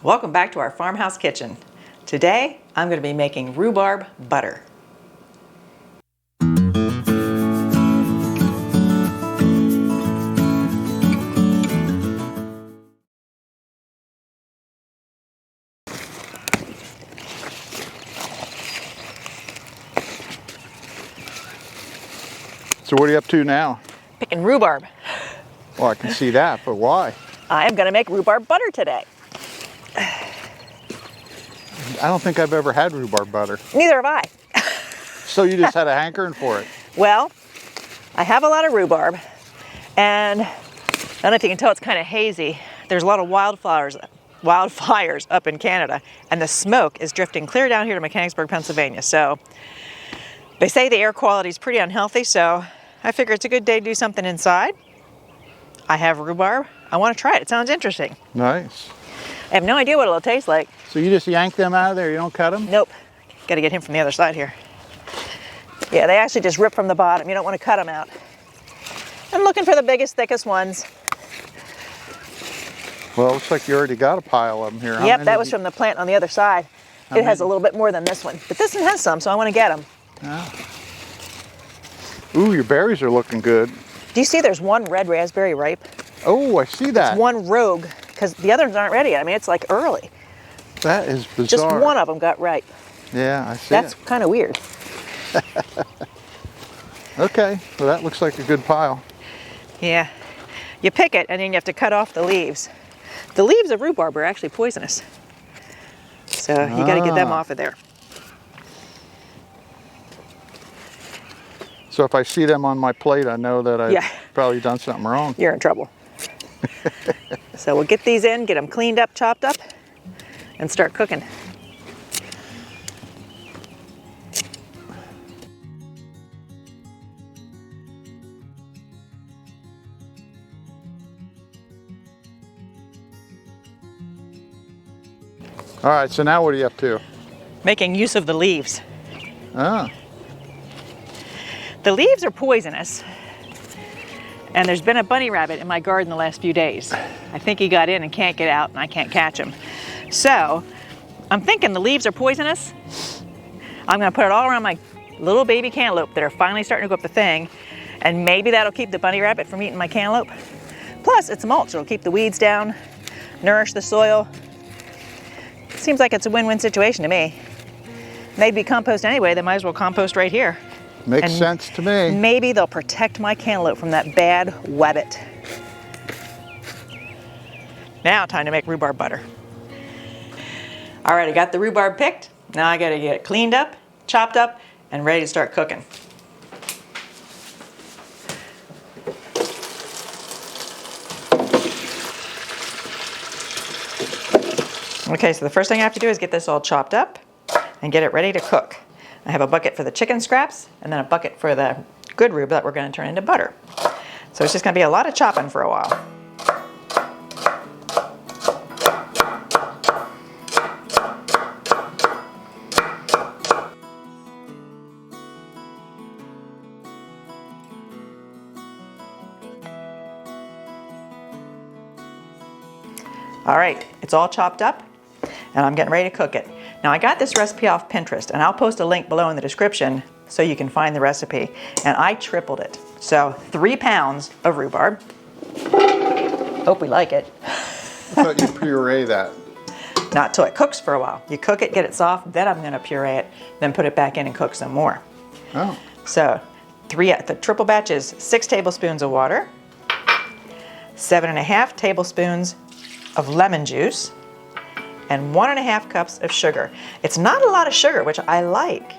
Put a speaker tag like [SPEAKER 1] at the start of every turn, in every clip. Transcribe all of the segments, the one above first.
[SPEAKER 1] Welcome back to our farmhouse kitchen. Today, I'm going to be making rhubarb butter.
[SPEAKER 2] So what are you up to now?
[SPEAKER 1] Picking rhubarb.
[SPEAKER 2] Well, I can see that, but why?
[SPEAKER 1] I am going to make rhubarb butter today.
[SPEAKER 2] I don't think I've ever had rhubarb butter.
[SPEAKER 1] Neither have I.
[SPEAKER 2] So you just had a hankering for it?
[SPEAKER 1] Well, I have a lot of rhubarb, and I don't know if you can tell, it's kind of hazy. There's a lot of wildfires up in Canada, and the smoke is drifting clear down here to Mechanicsburg, Pennsylvania. So they say the air quality is pretty unhealthy, so I figure it's a good day to do something inside. I have rhubarb. I want to try it. It sounds interesting.
[SPEAKER 2] Nice.
[SPEAKER 1] I have no idea what it'll taste like.
[SPEAKER 2] So you just yank them out of there, you don't cut them?
[SPEAKER 1] Nope. Got to get him from the other side here. Yeah, they actually just rip from the bottom. You don't want to cut them out. I'm looking for the biggest, thickest ones.
[SPEAKER 2] Well, it looks like you already got a pile of them here.
[SPEAKER 1] Yep, that was from the plant on the other side. It has a little bit more than this one, but this one has some, so I want to get them.
[SPEAKER 2] Oh. Ooh, your berries are looking good.
[SPEAKER 1] Do you see there's one red raspberry ripe?
[SPEAKER 2] Oh, I see that.
[SPEAKER 1] It's one rogue, because the others aren't ready. I mean, it's like early.
[SPEAKER 2] That is bizarre.
[SPEAKER 1] Just one of them got ripe.
[SPEAKER 2] Yeah, I see.
[SPEAKER 1] That's kind of weird.
[SPEAKER 2] Okay, well that looks like a good pile.
[SPEAKER 1] Yeah. You pick it, and then you have to cut off the leaves. The leaves of rhubarb are actually poisonous. So you got to get them off of there.
[SPEAKER 2] So if I see them on my plate, I know that I've probably done something wrong.
[SPEAKER 1] You're in trouble. So we'll get these in, get them cleaned up, chopped up, and start cooking.
[SPEAKER 2] All right, so now what are you up to?
[SPEAKER 1] Making use of the leaves.
[SPEAKER 2] Ah.
[SPEAKER 1] The leaves are poisonous, and there's been a bunny rabbit in my garden the last few days. I think he got in and can't get out, and I can't catch him. So I'm thinking the leaves are poisonous. I'm going to put it all around my little baby cantaloupe that are finally starting to go up the thing, and maybe that'll keep the bunny rabbit from eating my cantaloupe. Plus, it's mulch. It'll keep the weeds down, nourish the soil. Seems like it's a win-win situation to me. They'd be compost anyway. They might as well compost right here.
[SPEAKER 2] Makes sense to me.
[SPEAKER 1] Maybe they'll protect my cantaloupe from that bad webbit. Now time to make rhubarb butter. All right, I got the rhubarb picked. Now I got to get it cleaned up, chopped up, and ready to start cooking. Okay, so the first thing I have to do is get this all chopped up and get it ready to cook. I have a bucket for the chicken scraps and then a bucket for the good rhubarb that we're going to turn into butter. So it's just going to be a lot of chopping for a while. All right, it's all chopped up, and I'm getting ready to cook it. Now I got this recipe off Pinterest, and I'll post a link below in the description so you can find the recipe. And I tripled it. So 3 pounds of rhubarb. Hope we like it.
[SPEAKER 2] I thought you puree that.
[SPEAKER 1] Not till it cooks for a while. You cook it, get it soft, then I'm gonna puree it, then put it back in and cook some more.
[SPEAKER 2] Oh.
[SPEAKER 1] So the triple batch is 6 tablespoons of water, 7.5 tablespoons of lemon juice, and 1.5 cups of sugar. It's not a lot of sugar, which I like.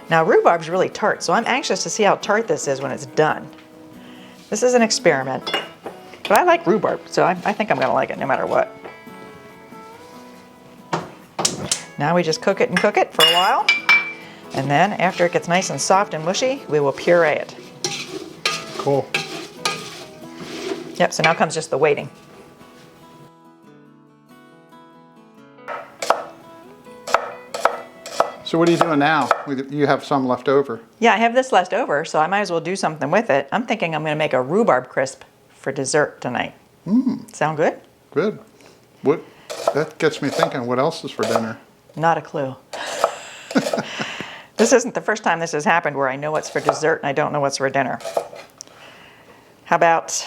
[SPEAKER 1] Now rhubarb's really tart, so I'm anxious to see how tart this is when it's done. This is an experiment, but I like rhubarb, so I think I'm gonna like it no matter what. Now we just cook it for a while, and then after it gets nice and soft and mushy, we will puree it.
[SPEAKER 2] Cool.
[SPEAKER 1] Yep, so now comes just the waiting.
[SPEAKER 2] So what are you doing now? You have some left over.
[SPEAKER 1] Yeah, I have this left over, so I might as well do something with it. I'm thinking I'm going to make a rhubarb crisp for dessert tonight. Sound good?
[SPEAKER 2] Good. What that gets me thinking, what else is for dinner?
[SPEAKER 1] Not a clue. This isn't the first time this has happened where I know what's for dessert and I don't know what's for dinner. How about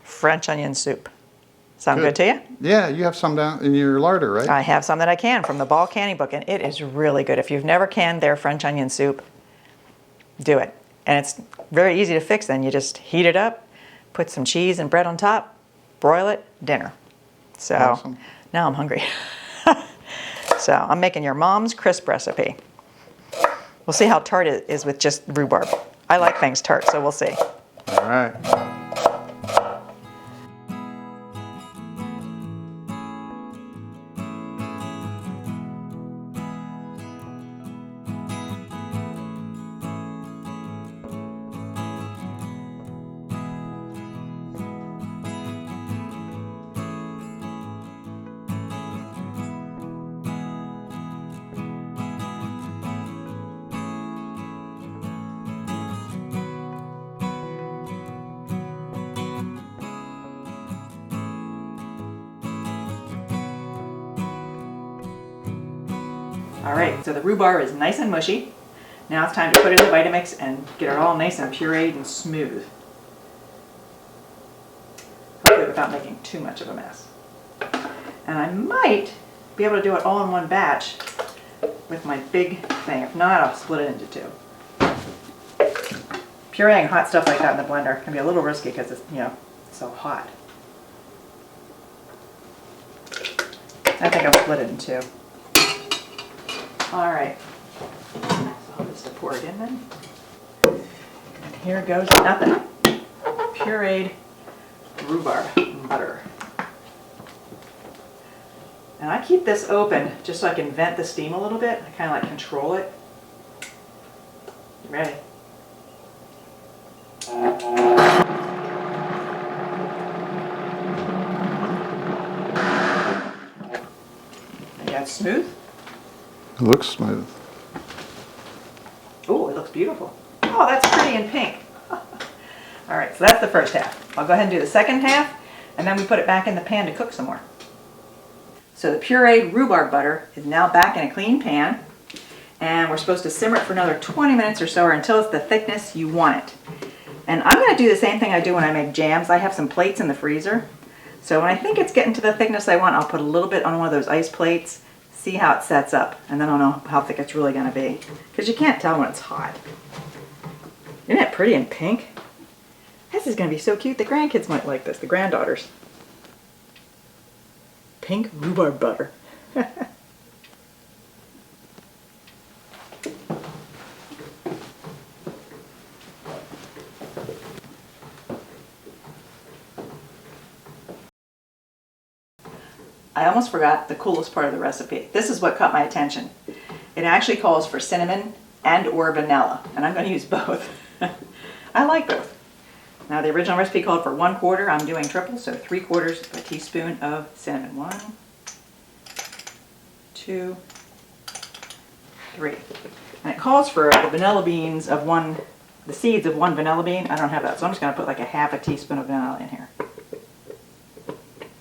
[SPEAKER 1] French onion soup? Sound good to you?
[SPEAKER 2] Yeah, you have some down in your larder, right?
[SPEAKER 1] I have some that I can from the Ball Canning Book, and it is really good. If you've never canned their French onion soup, do it. And it's very easy to fix then. You just heat it up, put some cheese and bread on top, broil it, dinner. So
[SPEAKER 2] Awesome.
[SPEAKER 1] now I'm hungry. So I'm making your mom's crisp recipe. We'll see how tart it is with just rhubarb. I like things tart, so we'll see.
[SPEAKER 2] All right.
[SPEAKER 1] All right, so the rhubarb is nice and mushy. Now it's time to put it in the Vitamix and get it all nice and pureed and smooth. Hopefully without making too much of a mess. And I might be able to do it all in one batch with my big thing. If not, I'll split it into two. Pureeing hot stuff like that in the blender can be a little risky because it's, so hot. I think I'll split it in two. All right, so I'll just pour it in then. And here goes nothing. Pureed rhubarb butter. And I keep this open just so I can vent the steam a little bit. I kind of like control it. You ready? Yeah, it's smooth.
[SPEAKER 2] It looks smooth.
[SPEAKER 1] Oh, it looks beautiful. Oh, that's pretty and pink. All right, so that's the first half. I'll go ahead and do the second half, and then we put it back in the pan to cook some more. So the pureed rhubarb butter is now back in a clean pan, and we're supposed to simmer it for another 20 minutes or so, or until it's the thickness you want it. And I'm going to do the same thing I do when I make jams. I have some plates in the freezer. So when I think it's getting to the thickness I want, I'll put a little bit on one of those ice plates, see how it sets up, and then I'll know how thick it's really going to be. Because you can't tell when it's hot. Isn't it pretty and pink? This is going to be so cute. The grandkids might like this, the granddaughters. Pink rhubarb butter. I almost forgot the coolest part of the recipe. This is what caught my attention. It actually calls for cinnamon and or vanilla, and I'm going to use both. I like both. Now the original recipe called for 1/4. I'm doing triple, so 3/4 of a teaspoon of cinnamon. 1, 2, 3. And it calls for the vanilla beans of the seeds of 1 vanilla bean. I don't have that, so I'm just going to put like a half a teaspoon of vanilla in here.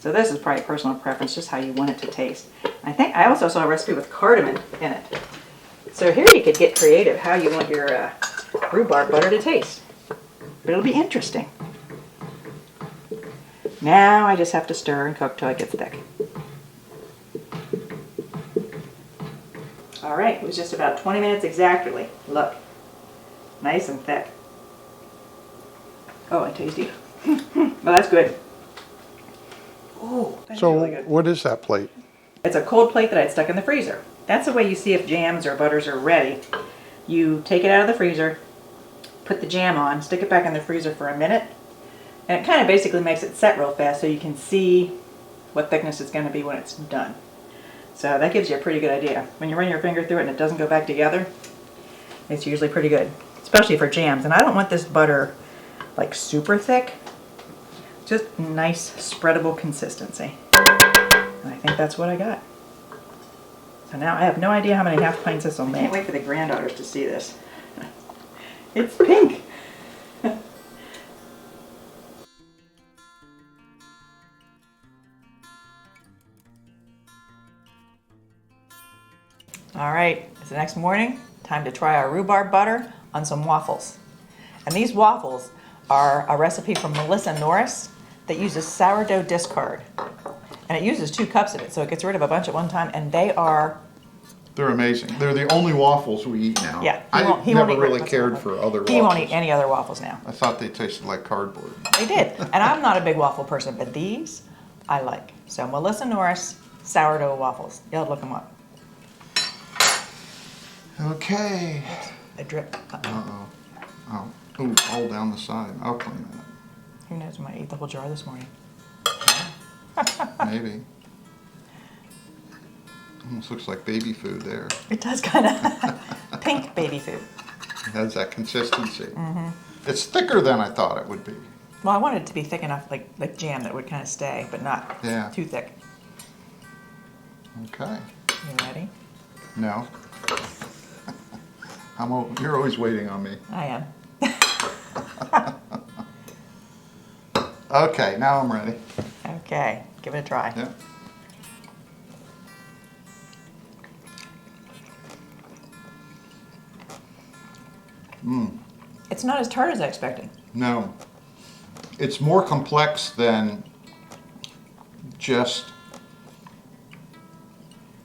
[SPEAKER 1] So this is probably personal preference, just how you want it to taste. I think I also saw a recipe with cardamom in it. So here you could get creative how you want your rhubarb butter to taste. But it'll be interesting. Now I just have to stir and cook till it gets thick. All right, it was just about 20 minutes exactly. Look, nice and thick. Oh, and tasty. Well, that's good. Oh, that's really good.
[SPEAKER 2] What is that plate?
[SPEAKER 1] It's a cold plate that I'd stuck in the freezer. That's the way you see if jams or butters are ready. You take it out of the freezer, put the jam on, stick it back in the freezer for a minute, and it kind of basically makes it set real fast so you can see what thickness it's going to be when it's done. So that gives you a pretty good idea. When you run your finger through it and it doesn't go back together, it's usually pretty good, especially for jams. And I don't want this butter like super thick, just nice spreadable consistency. And I think that's what I got. So now I have no idea how many half pints this will make. I can't wait for the granddaughters to see this. It's pink. All right, it's the next morning. Time to try our rhubarb butter on some waffles. And these waffles are a recipe from Melissa Norris that uses sourdough discard. And it uses 2 cups of it, so it gets rid of a bunch at one time, and
[SPEAKER 2] They're amazing. They're the only waffles we eat now.
[SPEAKER 1] yeah.
[SPEAKER 2] I never really cared for other waffles.
[SPEAKER 1] He won't eat any other waffles now.
[SPEAKER 2] I thought they tasted like cardboard.
[SPEAKER 1] They did. And I'm not a big waffle person, but these I like. So Melissa Norris sourdough waffles. You ought to look them up.
[SPEAKER 2] Okay.
[SPEAKER 1] They drip.
[SPEAKER 2] Uh-oh. Oh. Ooh, all down the side. I'll clean that.
[SPEAKER 1] Who knows? I might eat the whole jar this morning.
[SPEAKER 2] Maybe. Almost looks like baby food there.
[SPEAKER 1] It does kind of. Pink baby food.
[SPEAKER 2] It has that consistency. Mm-hmm. It's thicker than I thought it would be.
[SPEAKER 1] Well, I wanted it to be thick enough, like jam, that would kind of stay, but not too thick.
[SPEAKER 2] Okay.
[SPEAKER 1] You ready?
[SPEAKER 2] No. You're always waiting on me.
[SPEAKER 1] I am.
[SPEAKER 2] Okay, now I'm ready.
[SPEAKER 1] Okay, give it a try.
[SPEAKER 2] Yeah.
[SPEAKER 1] It's not as tart as I expected.
[SPEAKER 2] No. It's more complex than just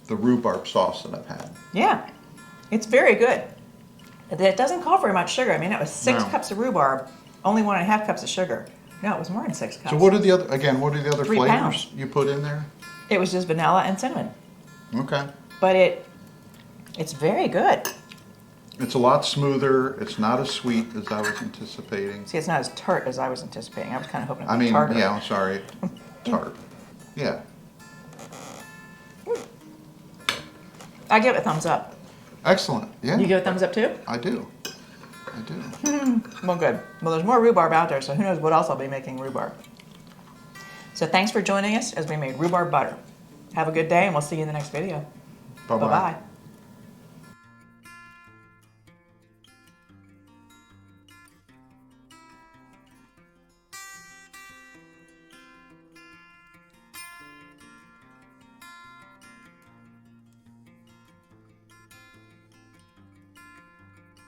[SPEAKER 2] the rhubarb sauce that I've had.
[SPEAKER 1] Yeah, it's very good. It doesn't call for very much sugar. I mean, it was 6
[SPEAKER 2] No.
[SPEAKER 1] cups of rhubarb, only 1.5 cups of sugar. No, it was more than 6 cups.
[SPEAKER 2] So what are the other
[SPEAKER 1] 3
[SPEAKER 2] flavors
[SPEAKER 1] pounds.
[SPEAKER 2] you put in there?
[SPEAKER 1] It was just vanilla and cinnamon.
[SPEAKER 2] Okay.
[SPEAKER 1] But it's very good.
[SPEAKER 2] It's a lot smoother. It's not as sweet as I was anticipating.
[SPEAKER 1] See, it's not as tart as I was anticipating. I was kind of hoping it
[SPEAKER 2] I
[SPEAKER 1] would be
[SPEAKER 2] mean,
[SPEAKER 1] tartar.
[SPEAKER 2] yeah, I'm sorry. Tart. Yeah.
[SPEAKER 1] I give it a thumbs up.
[SPEAKER 2] Excellent. Yeah.
[SPEAKER 1] You give it a thumbs up too?
[SPEAKER 2] I do. I do.
[SPEAKER 1] Well, good. Well, there's more rhubarb out there, so who knows what else I'll be making rhubarb. So thanks for joining us as we made rhubarb butter. Have a good day, and we'll see you in the next video.
[SPEAKER 2] Bye-bye.
[SPEAKER 1] Bye-bye.